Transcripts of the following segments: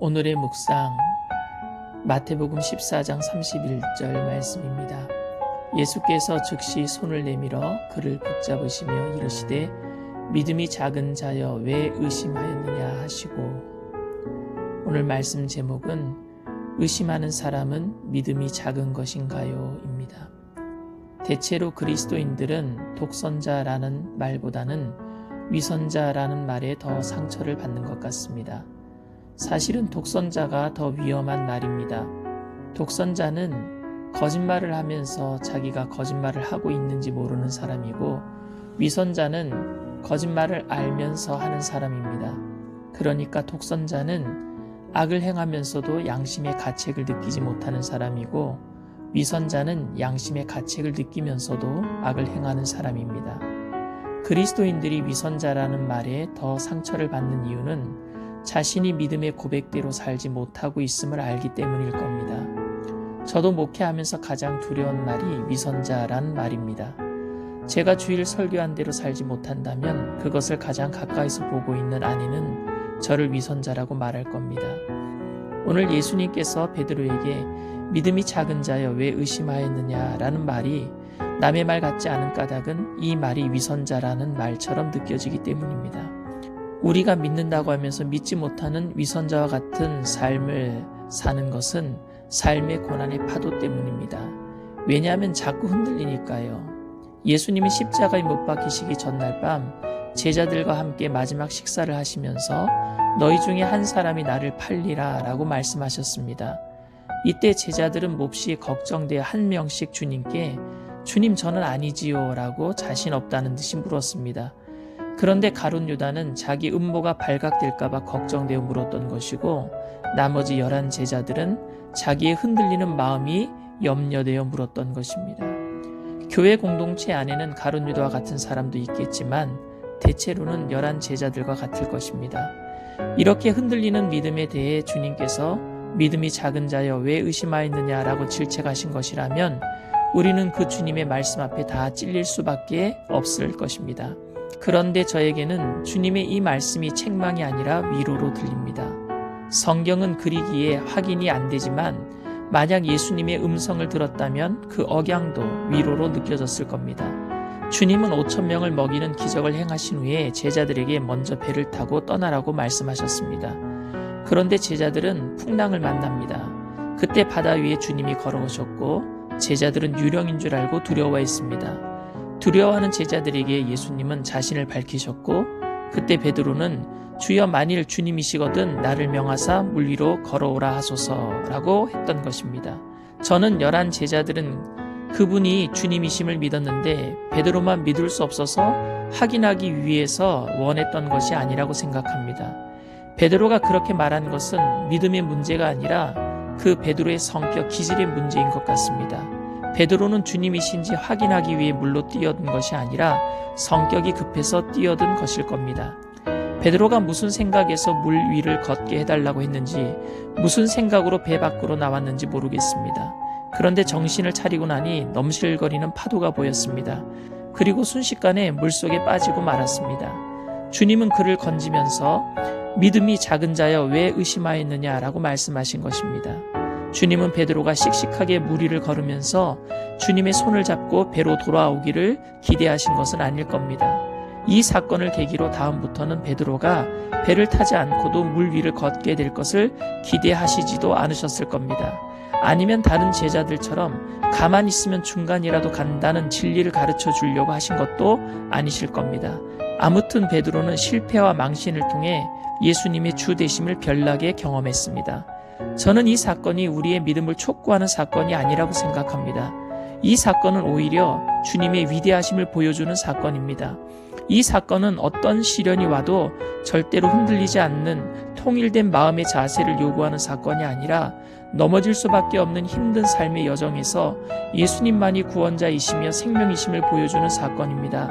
오늘의 묵상 마태복음 14장 31절 말씀입니다. 예수께서 즉시 손을 내밀어 그를 붙잡으시며 이르시되 믿음이 작은 자여 왜 의심하였느냐 하시고, 오늘 말씀 제목은 의심하는 사람은 믿음이 작은 것인가요? 입니다. 대체로 그리스도인들은 독선자라는 말보다는 위선자라는 말에 더 상처를 받는 것 같습니다. 사실은 독선자가 더 위험한 말입니다. 독선자는 거짓말을 하면서 자기가 거짓말을 하고 있는지 모르는 사람이고, 위선자는 거짓말을 알면서 하는 사람입니다. 그러니까 독선자는 악을 행하면서도 양심의 가책을 느끼지 못하는 사람이고, 위선자는 양심의 가책을 느끼면서도 악을 행하는 사람입니다. 그리스도인들이 위선자라는 말에 더 상처를 받는 이유는 자신이 믿음의 고백대로 살지 못하고 있음을 알기 때문일 겁니다. 저도 목회하면서 가장 두려운 말이 위선자라는 말입니다. 제가 주일 설교한 대로 살지 못한다면 그것을 가장 가까이서 보고 있는 아내는 저를 위선자라고 말할 겁니다. 오늘 예수님께서 베드로에게 믿음이 작은 자여 왜 의심하였느냐 라는 말이 남의 말 같지 않은 까닭은 이 말이 위선자라는 말처럼 느껴지기 때문입니다. 우리가 믿는다고 하면서 믿지 못하는 위선자와 같은 삶을 사는 것은 삶의 고난의 파도 때문입니다. 왜냐하면 자꾸 흔들리니까요. 예수님이 십자가에 못 박히시기 전날 밤 제자들과 함께 마지막 식사를 하시면서 너희 중에 한 사람이 나를 팔리라 라고 말씀하셨습니다. 이때 제자들은 몹시 걱정되어 한 명씩 주님께 주님 저는 아니지요 라고 자신 없다는 듯이 물었습니다. 그런데 가룟 유다는 자기 음모가 발각될까봐 걱정되어 물었던 것이고, 나머지 11 제자들은 자기의 흔들리는 마음이 염려되어 물었던 것입니다. 교회 공동체 안에는 가룟 유다와 같은 사람도 있겠지만 대체로는 11 제자들과 같을 것입니다. 이렇게 흔들리는 믿음에 대해 주님께서 믿음이 작은 자여 왜 의심하였느냐라고 질책하신 것이라면 우리는 그 주님의 말씀 앞에 다 찔릴 수밖에 없을 것입니다. 그런데 저에게는 주님의 이 말씀이 책망이 아니라 위로로 들립니다. 성경은 그리기에 확인이 안 되지만 만약 예수님의 음성을 들었다면 그 억양도 위로로 느껴졌을 겁니다. 주님은 5,000명을 먹이는 기적을 행하신 후에 제자들에게 먼저 배를 타고 떠나라고 말씀하셨습니다. 그런데 제자들은 풍랑을 만납니다. 그때 바다 위에 주님이 걸어오셨고 제자들은 유령인 줄 알고 두려워했습니다. 두려워하는 제자들에게 예수님은 자신을 밝히셨고, 그때 베드로는 주여 만일 주님이시거든 나를 명하사 물 위로 걸어오라 하소서라고 했던 것입니다. 저는 11 제자들은 그분이 주님이심을 믿었는데 베드로만 믿을 수 없어서 확인하기 위해서 원했던 것이 아니라고 생각합니다. 베드로가 그렇게 말한 것은 믿음의 문제가 아니라 그 베드로의 성격 기질의 문제인 것 같습니다. 베드로는 주님이신지 확인하기 위해 물로 뛰어든 것이 아니라 성격이 급해서 뛰어든 것일 겁니다. 베드로가 무슨 생각에서 물 위를 걷게 해달라고 했는지, 무슨 생각으로 배 밖으로 나왔는지 모르겠습니다. 그런데 정신을 차리고 나니 넘실거리는 파도가 보였습니다. 그리고 순식간에 물속에 빠지고 말았습니다. 주님은 그를 건지면서 믿음이 작은 자여 왜 의심하였느냐라고 말씀하신 것입니다. 주님은 베드로가 씩씩하게 물 위를 걸으면서 주님의 손을 잡고 배로 돌아오기를 기대하신 것은 아닐 겁니다. 이 사건을 계기로 다음부터는 베드로가 배를 타지 않고도 물 위를 걷게 될 것을 기대하시지도 않으셨을 겁니다. 아니면 다른 제자들처럼 가만히 있으면 중간이라도 간다는 진리를 가르쳐 주려고 하신 것도 아니실 겁니다. 아무튼 베드로는 실패와 망신을 통해 예수님의 주 되심을 별나게 경험했습니다. 저는 이 사건이 우리의 믿음을 촉구하는 사건이 아니라고 생각합니다. 이 사건은 오히려 주님의 위대하심을 보여주는 사건입니다. 이 사건은 어떤 시련이 와도 절대로 흔들리지 않는 통일된 마음의 자세를 요구하는 사건이 아니라 넘어질 수밖에 없는 힘든 삶의 여정에서 예수님만이 구원자이시며 생명이심을 보여주는 사건입니다.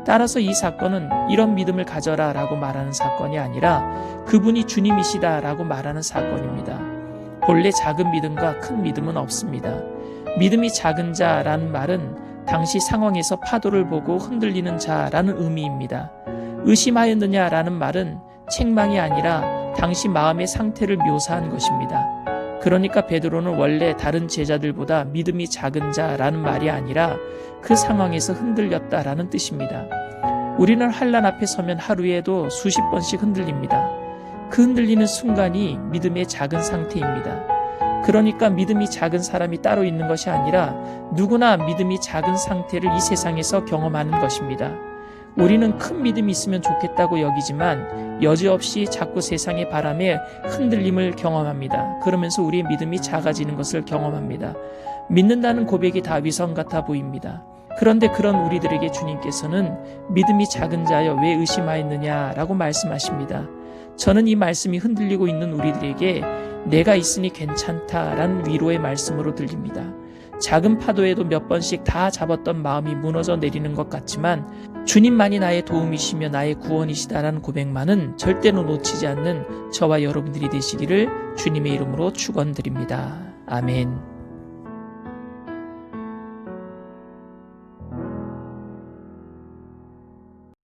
따라서 이 사건은 이런 믿음을 가져라 라고 말하는 사건이 아니라 그분이 주님이시다 라고 말하는 사건입니다. 본래 작은 믿음과 큰 믿음은 없습니다. 믿음이 작은 자라는 말은 당시 상황에서 파도를 보고 흔들리는 자라는 의미입니다. 의심하였느냐라는 말은 책망이 아니라 당시 마음의 상태를 묘사한 것입니다. 그러니까 베드로는 원래 다른 제자들보다 믿음이 작은 자라는 말이 아니라 그 상황에서 흔들렸다라는 뜻입니다. 우리는 환난 앞에 서면 하루에도 수십 번씩 흔들립니다. 그 흔들리는 순간이 믿음의 작은 상태입니다. 그러니까 믿음이 작은 사람이 따로 있는 것이 아니라 누구나 믿음이 작은 상태를 이 세상에서 경험하는 것입니다. 우리는 큰 믿음이 있으면 좋겠다고 여기지만 여지없이 자꾸 세상의 바람에 흔들림을 경험합니다. 그러면서 우리의 믿음이 작아지는 것을 경험합니다. 믿는다는 고백이 다 위선 같아 보입니다. 그런데 그런 우리들에게 주님께서는 믿음이 작은 자여 왜 의심하였느냐라고 말씀하십니다. 저는 이 말씀이 흔들리고 있는 우리들에게 내가 있으니 괜찮다라는 위로의 말씀으로 들립니다. 작은 파도에도 몇 번씩 다 잡았던 마음이 무너져 내리는 것 같지만 주님만이 나의 도움이시며 나의 구원이시다라는 고백만은 절대로 놓치지 않는 저와 여러분들이 되시기를 주님의 이름으로 축원드립니다. 아멘.